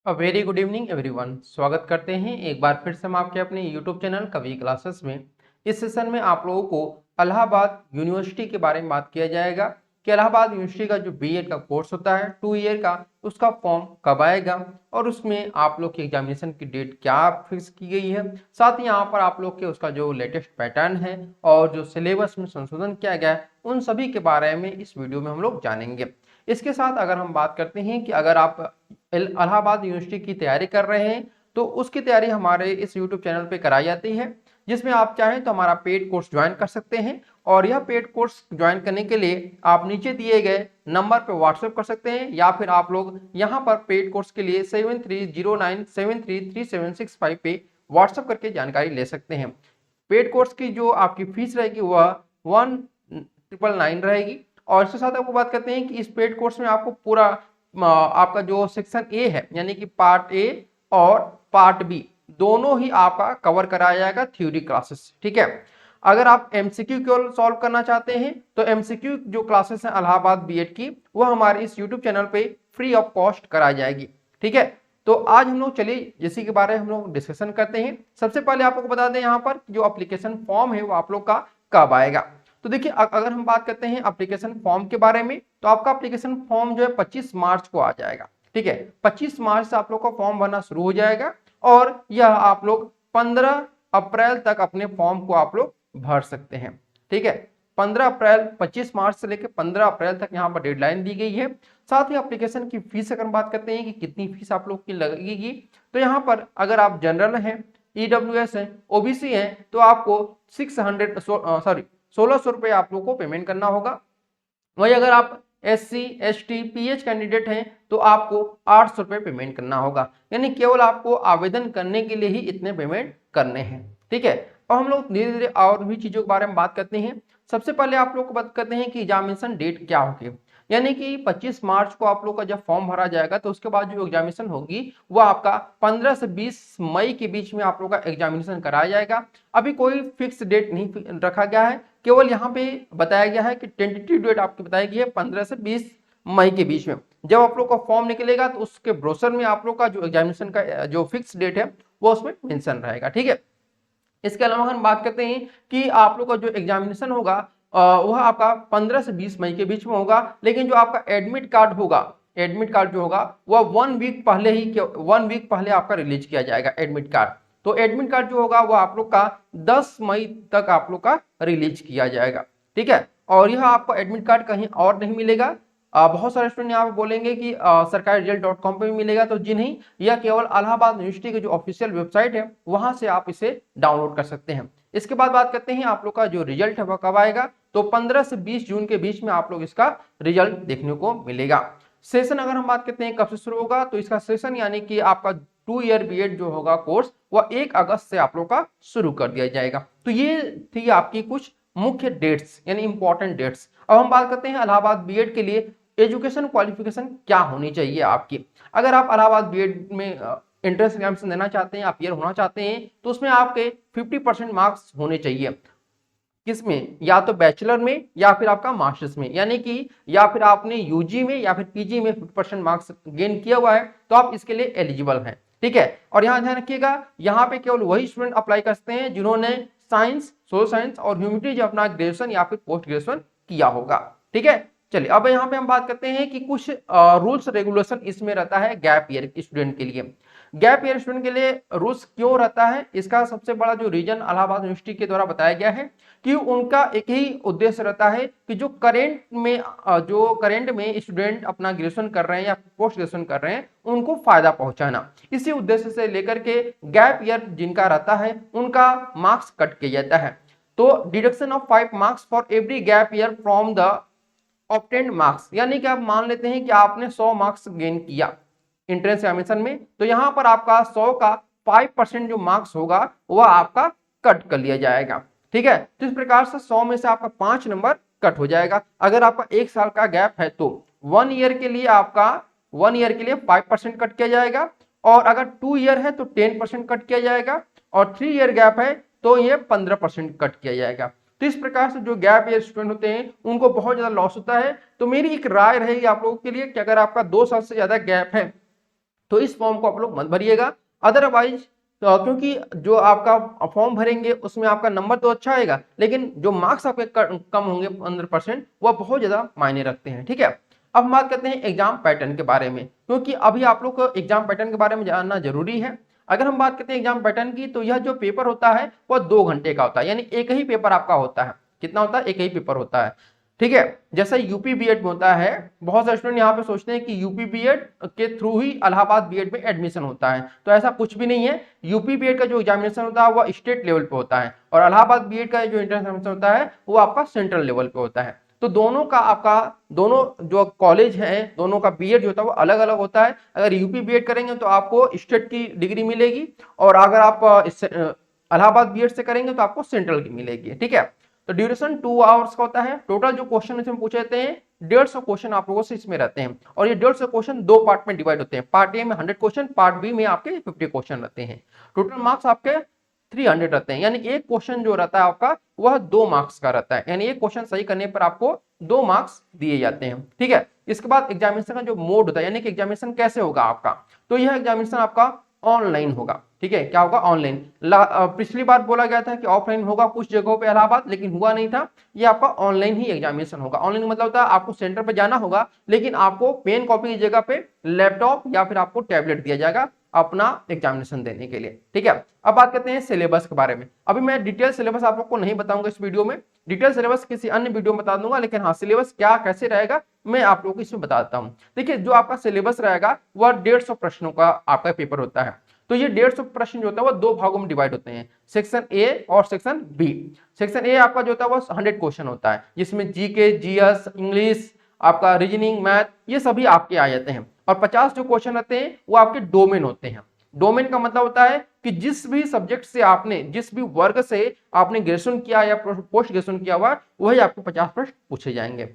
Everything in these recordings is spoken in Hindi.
Very good evening everyone. स्वागत करते हैं एक बार फिर से हम आपके अपने यूट्यूब चैनल कवि क्लासेस में। इस सेशन में आप लोगों को इलाहाबाद यूनिवर्सिटी के बारे में बात किया जाएगा कि इलाहाबाद यूनिवर्सिटी का जो बीएड का कोर्स होता है 2 ईयर का, उसका फॉर्म कब आएगा और उसमें आप लोग की एग्जामिनेशन की डेट क्या फिक्स की गई है। साथ ही यहाँ पर आप लोग के उसका जो लेटेस्ट पैटर्न है और जो सिलेबस में संशोधन किया गया है उन सभी के बारे में इस वीडियो में हम लोग जानेंगे। इसके साथ अगर हम बात करते हैं कि अगर आप इलाहाबाद यूनिवर्सिटी की तैयारी कर रहे हैं तो उसकी तैयारी हमारे इस यूट्यूब चैनल पे कराई जाती है, जिसमें आप चाहें तो हमारा पेड कोर्स ज्वाइन कर सकते हैं। और यह पेड कोर्स ज्वाइन करने के लिए आप नीचे दिए गए नंबर पर व्हाट्सएप कर सकते हैं या फिर आप लोग यहाँ पर पेड कोर्स के लिए 7309733765 पे व्हाट्सएप करके जानकारी ले सकते हैं। पेड कोर्स की जो आपकी फीस रहेगी वह 1999 रहेगी। और इसके साथ आपको बात करते हैं कि इस पेड कोर्स में आपको पूरा आपका जो सेक्शन ए है यानी कि पार्ट ए और पार्ट बी दोनों ही आपका कवर कराया जाएगा थ्योरी क्लासेस। ठीक है, अगर आप एमसीक्यू केवल सॉल्व करना चाहते हैं तो एमसीक्यू जो क्लासेस हैं इलाहाबाद बीएड की वह हमारे इस यूट्यूब चैनल पे फ्री ऑफ कॉस्ट कराई जाएगी। ठीक है, तो आज हम लोग चलिए इसी के बारे में हम लोग डिस्कशन करते हैं। सबसे पहले आप लोग को बता दें यहाँ पर जो एप्लीकेशन फॉर्म है वो आप लोग का कब आएगा। तो देखिए अगर हम बात करते हैं एप्लीकेशन फॉर्म के बारे में तो आपका एप्लीकेशन फॉर्म जो है 25 मार्च को आ जाएगा। ठीक है, 25 मार्च से आप लोग का फॉर्म भरना शुरू हो जाएगा और यह आप लोग 15 अप्रैल तक अपने फॉर्म को आप लोग भर सकते हैं। ठीक है, 15 अप्रैल 25 मार्च से लेकर 15 अप्रैल तक यहाँ पर डेडलाइन दी गई है। साथ ही एप्लीकेशन की फीस अगर बात करते हैं कि कितनी फीस आप लोग की लगेगी तो यहाँ पर अगर आप जनरल हैं, ईडब्ल्यूएस है, ओबीसी है तो आपको 1600 रुपए आप लोग को पेमेंट करना होगा। वही अगर आप SC ST PH कैंडिडेट हैं तो आपको 800 रुपए पेमेंट करना होगा, यानी केवल आपको आवेदन करने के लिए ही इतने पेमेंट करने हैं। ठीक है, और हम लोग धीरे धीरे और भी चीजों के बारे में बात करते हैं। सबसे पहले आप लोग को बात करते हैं कि एग्जामिनेशन डेट क्या होगी, यानी कि 25 मार्च को आप लोग का जब फॉर्म भरा जाएगा तो उसके बाद जो एग्जामिनेशन होगी वो आपका 15 से 20 मई के बीच में आप लोग का एग्जामिनेशन कराया जाएगा। अभी कोई फिक्स डेट नहीं रखा गया है, केवल यहाँ पे बताया गया है कि टेंटेटिव डेट आपकी बताई गई है 15 से 20 मई के बीच में। जब आप लोग का फॉर्म निकलेगा तो उसके ब्रोशर में आप लोग का जो एग्जामिनेशन का जो फिक्स डेट है वो उसमें मेंशन रहेगा। ठीक है, इसके अलावा हम बात करते हैं कि आप लोग का जो एग्जामिनेशन होगा वह आपका 15 से 20 मई के बीच में होगा, लेकिन जो आपका एडमिट कार्ड होगा, एडमिट कार्ड जो होगा वह 1 वीक पहले आपका रिलीज किया जाएगा एडमिट कार्ड। तो एडमिट कार्ड जो होगा वो आप लोग का 10 मई तक आप लोग का रिलीज किया जाएगा। ठीक है, और यह आपको एडमिट कार्ड कहीं और नहीं मिलेगा। बहुत सारे स्टूडेंट यहाँ पे बोलेंगे कि सरकारी रिजल्ट.com पे भी मिलेगा, तो जी नहीं, यह केवल इलाहाबाद यूनिवर्सिटी की जो ऑफिशियल वेबसाइट है वहां से आप इसे डाउनलोड कर सकते हैं। इसके बाद बात करते हैं आप लोग का जो रिजल्ट है वह कब आएगा, तो 15 से 20 जून के बीच में आप लोग इसका रिजल्ट देखने को मिलेगा। सेशन अगर हम बात करते हैं कब से शुरू होगा, तो इसका सेशन यानी कि आपका 2 ईयर बीएड जो होगा कोर्स वह 1 अगस्त से आप लोग का शुरू कर दिया जाएगा। तो ये थी आपकी कुछ मुख्य डेट्स यानी इंपॉर्टेंट डेट्स। अब हम बात करते हैं इलाहाबाद बीएड के लिए एजुकेशन क्वालिफिकेशन क्या होनी चाहिए आपकी। अगर आप इलाहाबाद बीएड में एंट्रेंस एग्जामिनेशन देना चाहते हैं, आप क्लियर होना चाहते हैं तो उसमें आपके 50% मार्क्स होने चाहिए। किसमें, या तो बैचलर में या फिर आपका मास्टर्स में, यानी कि या फिर आपने यूजी में या फिर पीजी में 50% मार्क्स गेन किया हुआ है तो आप इसके लिए एलिजिबल हैं। ठीक है, और यहाँ ध्यान रखिएगा यहाँ पे केवल वही स्टूडेंट अप्लाई कर सकते हैं जिन्होंने साइंस, सोशल साइंस और ह्यूमैनिटीज अपना ग्रेजुएशन या फिर पोस्ट ग्रेजुएशन किया होगा। ठीक है, चलिए अब यहाँ पे हम बात करते हैं कि कुछ रूल्स रेगुलेशन इसमें रहता है गैप ईयर स्टूडेंट के लिए। गैप ईयर स्टूडेंट के लिए रूल्स क्यों रहता है, इसका सबसे बड़ा जो रीजन इलाहाबाद यूनिवर्सिटी के द्वारा बताया गया है कि उनका एक ही उद्देश्य रहता है कि जो करेंट में स्टूडेंट अपना ग्रेजुएशन कर रहे हैं या पोस्ट ग्रेजुएशन कर रहे हैं उनको फायदा पहुंचाना। इसी उद्देश्य से लेकर के गैप ईयर जिनका रहता है उनका मार्क्स कट किया जाता है। तो deduction of 5 marks for every gap year from the obtained marks, यानी कि आप मान लेते हैं कि आपने 100 मार्क्स गेन किया एंट्रेंस एग्जामिनेशन में, तो यहाँ पर आपका 100 का 5% जो मार्क्स होगा वह आपका कट कर लिया जाएगा। ठीक है, तो इस प्रकार से 100 में से आपका 5 नंबर कट हो जाएगा। अगर आपका 1 साल का गैप है तो 1 ईयर के लिए आपका 1 ईयर के लिए 5% कट किया जाएगा, और अगर 2 ईयर है तो 10% कट किया जाएगा, और 3 ईयर गैप है तो ये 15% कट किया जाएगा। तो इस प्रकार से जो गैप ईयर स्टूडेंट होते हैं उनको बहुत ज्यादा लॉस होता है। तो मेरी एक राय रहेगी आप लोगों के लिए कि अगर आपका 2 साल से ज्यादा गैप है तो इस फॉर्म को आप लोग मत भरिएगा। अदरवाइज क्योंकि जो आपका फॉर्म भरेंगे उसमें आपका नंबर तो अच्छा आएगा, लेकिन जो मार्क्स आपके कम होंगे 15%, वह बहुत ज्यादा मायने रखते हैं। ठीक है, अब हम बात करते हैं एग्जाम पैटर्न के बारे में, क्योंकि अभी आप लोग को एग्जाम पैटर्न के बारे में जानना जरूरी है। अगर हम बात करते हैं एग्जाम पैटर्न की, तो यह जो पेपर होता है वह 2 घंटे का होता है, यानी एक ही पेपर आपका होता है। कितना होता है? एक ही पेपर होता है। ठीक है, जैसा यूपी बीएड में होता है, बहुत सारे स्टूडेंट यहाँ पे सोचते हैं कि यूपी बीएड के थ्रू ही इलाहाबाद बीएड में एडमिशन होता है, तो ऐसा कुछ भी नहीं है। यूपी बीएड का जो एग्जामिनेशन होता है वह स्टेट लेवल पे होता है, और इलाहाबाद बीएड का जो एग्जामिनेशन होता है वो आपका सेंट्रल लेवल पे होता है। तो दोनों का आपका, दोनों जो कॉलेज है, दोनों का बीएड जो होता है वो अलग अलग होता है। अगर यूपी बीएड करेंगे तो आपको स्टेट की डिग्री मिलेगी, और अगर आप इलाहाबाद बीएड से करेंगे तो आपको सेंट्रल की मिलेगी। ठीक है, तो ड्यूरेशन 2 आवर्स का होता है। टोटल जो क्वेश्चन इसमें पूछे जाते हैं 150 क्वेश्चन आप लोगों से इसमें रहते हैं, और ये 150 क्वेश्चन 2 पार्ट में डिवाइड होते हैं। पार्ट ए में 100 क्वेश्चन, पार्ट बी में आपके 50 क्वेश्चन रहते हैं। टोटल मार्क्स आपके 300 रहते हैं, यानी एक क्वेश्चन जो रहता है आपका वह 2 मार्क्स का रहता है, यानी एक क्वेश्चन सही करने पर आपको 2 मार्क्स दिए जाते हैं। ठीक है, इसके बाद एग्जामिनेशन का जो मोड होता है, यानी कि एग्जामिनेशन कैसे होगा आपका, तो यह एग्जामिनेशन आपका ऑनलाइन होगा। ठीक है, क्या होगा? ऑनलाइन। पिछली बार बोला गया था कि ऑफलाइन होगा कुछ जगहों पे इलाहाबाद, लेकिन हुआ नहीं था। ये आपका ऑनलाइन ही एग्जामिनेशन होगा। ऑनलाइन मतलब होता है आपको सेंटर पे जाना होगा, लेकिन आपको पेन कॉपी की जगह पे लैपटॉप या फिर आपको टैबलेट दिया जाएगा अपना एग्जामिनेशन देने के लिए। ठीक है, अब बात करते हैं सिलेबस के बारे में। अभी मैं डिटेल सिलेबस आप लोग को नहीं बताऊंगा इस वीडियो में, डिटेल सिलेबस किसी अन्य वीडियो में बता दूंगा, लेकिन हाँ सिलेबस क्या कैसे रहेगा मैं आप लोगों को इसमें बता देता हूँ। देखिए, जो आपका सिलेबस रहेगा वह 150 प्रश्नों का आपका पेपर होता है। तो ये 150 प्रश्न जो होता है वो 2 भागों में डिवाइड होते हैं, सेक्शन ए और सेक्शन बी। सेक्शन ए आपका जो होता है वो 100 क्वेश्चन होता है, जिसमें जीके, जीएस, इंग्लिश, आपका रीजनिंग, मैथ, ये सभी आपके आ जाते हैं। और 50 जो क्वेश्चन रहते हैं वो आपके डोमेन होते हैं। डोमेन का मतलब होता है कि जिस भी सब्जेक्ट से आपने, जिस भी वर्ग से आपने ग्रेजुएशन किया या पोस्ट ग्रेजुएशन किया हुआ, वही आपको 50 प्रश्न पूछे जाएंगे।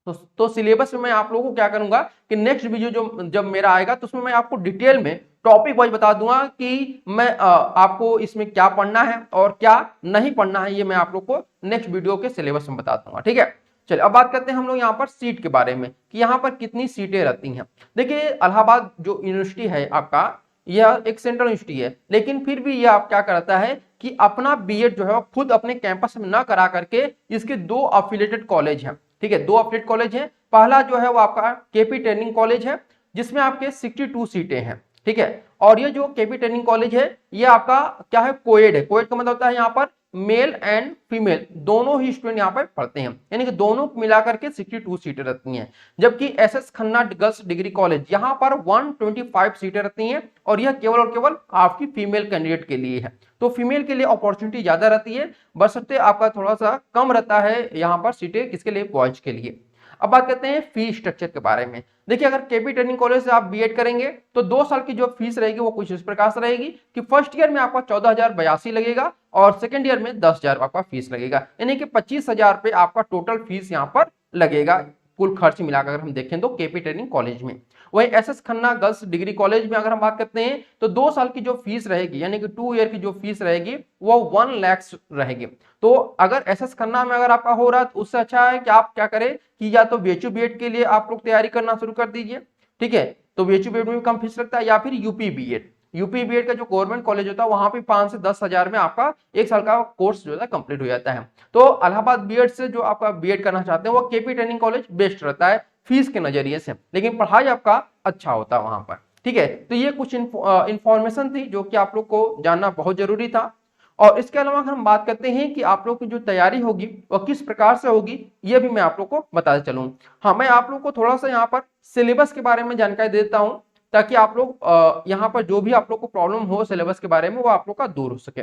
तो सिलेबस में मैं आप लोगों को क्या करूंगा कि नेक्स्ट वीडियो जो जब मेरा आएगा तो उसमें मैं आपको डिटेल में टॉपिक वाइज बता दूंगा कि मैं आपको इसमें क्या पढ़ना है और क्या नहीं पढ़ना है, ये मैं आप लोग को नेक्स्ट वीडियो के सिलेबस में बता दूंगा। ठीक है, चलिए अब बात करते हैं हम लोग यहाँ पर सीट के बारे में कि यहाँ पर कितनी सीटें रहती हैं। देखिए, इलाहाबाद जो यूनिवर्सिटी है आपका, यह एक सेंट्रल यूनिवर्सिटी है, लेकिन फिर भी यह आप क्या करता है कि अपना बीएड जो है खुद अपने कैंपस में ना करा करके इसके 2 अफिलिएटेड कॉलेज हैं। ठीक है, 2 अफिलिएटेड कॉलेज हैं। पहला जो है वो आपका केपी ट्रेनिंग कॉलेज है, जिसमें आपके 62 सीटें हैं। ठीक है, और ये जो केपी ट्रेनिंग कॉलेज है ये आपका क्या है? कोएड है। कोएड का मतलब होता है यहाँ पर मेल एंड फीमेल दोनों ही स्टूडेंट यहाँ पर पढ़ते हैं, यानी कि दोनों मिलाकर के 62 सीटें रहती हैं। जबकि SS Khanna girls degree college यहाँ पर 125 सीटें रहती हैं, और यह केवल और केवल आपकी फीमेल कैंडिडेट के लिए है। तो फीमेल के लिए अपॉर्चुनिटी ज्यादा रहती है, बशर्ते आपका थोड़ा सा कम रहता है यहाँ पर सीटें किसके लिए? बॉयज के लिए। अब बात करते हैं फी स्ट्रक्चर के बारे में। देखिए, अगर केपी ट्रेनिंग कॉलेज से आप बीएड करेंगे तो 2 साल की जो फीस रहेगी वो कुछ इस प्रकार से रहेगी कि फर्स्ट ईयर में आपका 14,082 लगेगा, और सेकंड ईयर में 10,000 आपका फीस लगेगा, यानी कि 25,000 पे आपका टोटल फीस यहाँ पर लगेगा कुल खर्च मिलाकर अगर हम देखें तो केपी ट्रेनिंग कॉलेज में। वही SS Khanna girls degree college में अगर हम बात करते हैं तो 2 साल की जो फीस रहेगी, यानी कि 2 ईयर की जो फीस रहेगी वो 1 लाख रहेगी। तो अगर एसएस खन्ना में अगर आपका हो रहा है तो उससे अच्छा है कि आप क्या करें कि या तो बीएचयू बीएड के लिए आप लोग तैयारी करना शुरू कर दीजिए। ठीक है, तो बीएचयू बीएड में भी कम फीस लगता है, या फिर यूपी बीएड। यूपी बीएड का जो गवर्नमेंट कॉलेज होता है वहां पे 5 से 10,000 में आपका 1 साल का कोर्स जो है कंप्लीट हो जाता है। तो इलाहाबाद बीएड से जो आपका बीएड करना चाहते हैं वो केपी ट्रेनिंग कॉलेज बेस्ट रहता है फीस के नजरिए से, लेकिन पढ़ाई आपका अच्छा होता है वहां पर। ठीक है, तो ये कुछ इंफॉर्मेशन थी जो कि आप लोग को जानना बहुत जरूरी था। और इसके अलावा अगर हम बात करते हैं कि आप लोग की जो तैयारी होगी वह किस प्रकार से होगी, ये भी मैं आप लोग को बताते चलूं। हाँ, मैं आप लोग को थोड़ा सा यहाँ पर सिलेबस के बारे में जानकारी देता हूँ, ताकि आप लोग यहाँ पर जो भी आप लोग को प्रॉब्लम हो सिलेबस के बारे में वो आप लोग का दूर हो सके।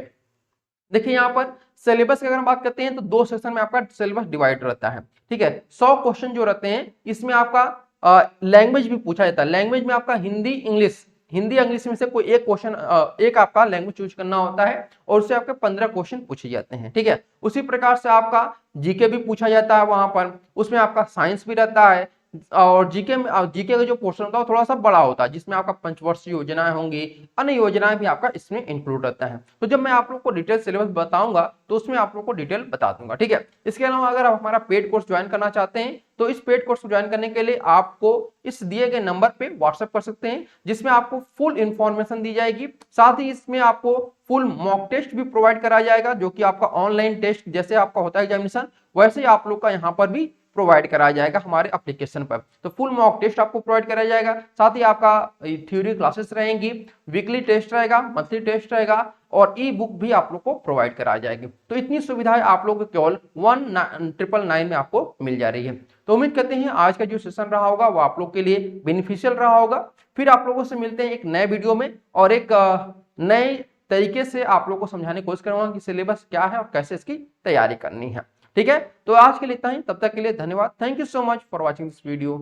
देखिए, यहाँ पर सिलेबस की अगर हम बात करते हैं तो 2 सेक्शन में आपका सिलेबस डिवाइड रहता है। ठीक है, 100 क्वेश्चन जो रहते हैं इसमें आपका लैंग्वेज भी पूछा जाता है। लैंग्वेज में आपका हिंदी इंग्लिश, हिंदी इंग्लिश में से कोई एक क्वेश्चन, एक आपका लैंग्वेज चूज करना होता है, और उससे आपके 15 क्वेश्चन पूछे जाते हैं। ठीक है, उसी प्रकार से आपका जीके भी पूछा जाता है वहां पर, उसमें आपका साइंस भी रहता है, और जीके में जीके का जो पोर्शन होता है वो थोड़ा सा बड़ा होता है, जिसमें आपका पंचवर्षीय योजनाएं होंगी, अन्य योजनाएं भी आपका इसमें इंक्लूड रहता है। तो जब मैं आप लोग को डिटेल सिलेबस बताऊंगा तो उसमें आप लोग को डिटेल बता दूंगा, ठीक है। इसके अलावा अगर आप हमारा पेड कोर्स ज्वाइन करना चाहते हैं तो इस पेड कोर्स को ज्वाइन करने के लिए आपको इस दिए गए नंबर पे व्हाट्सएप कर सकते हैं, जिसमें आपको फुल इंफॉर्मेशन दी जाएगी। साथ ही इसमें आपको फुल मॉक टेस्ट भी प्रोवाइड कराया जाएगा, जो कि आपका ऑनलाइन टेस्ट जैसे आपका होता है एग्जामिनेशन, वैसे ही आप लोग का यहाँ पर भी प्रोवाइड कराया जाएगा हमारे एप्लीकेशन पर। तो फुल मॉक टेस्ट आपको प्रोवाइड कराया जाएगा, साथ ही आपका थ्योरी क्लासेस रहेंगी, वीकली टेस्ट रहेगा, मंथली टेस्ट रहेगा और ई बुक भी आप लोग को प्रोवाइड कराई जाएगी। तो इतनी सुविधाएं आप लोग को केवल 1999 में आपको मिल जा रही है। तो उम्मीद करते हैं आज का जो सेशन रहा होगा वो आप लोग के लिए बेनिफिशियल रहा होगा। फिर आप लोगों से मिलते हैं एक नए वीडियो में और एक नए तरीके से आप लोग को समझाने की कोशिश करूंगा कि सिलेबस क्या है और कैसे इसकी तैयारी करनी है, ठीक है। तो आज के लिए इतना ही, तब तक के लिए धन्यवाद। Thank you so much for watching this video.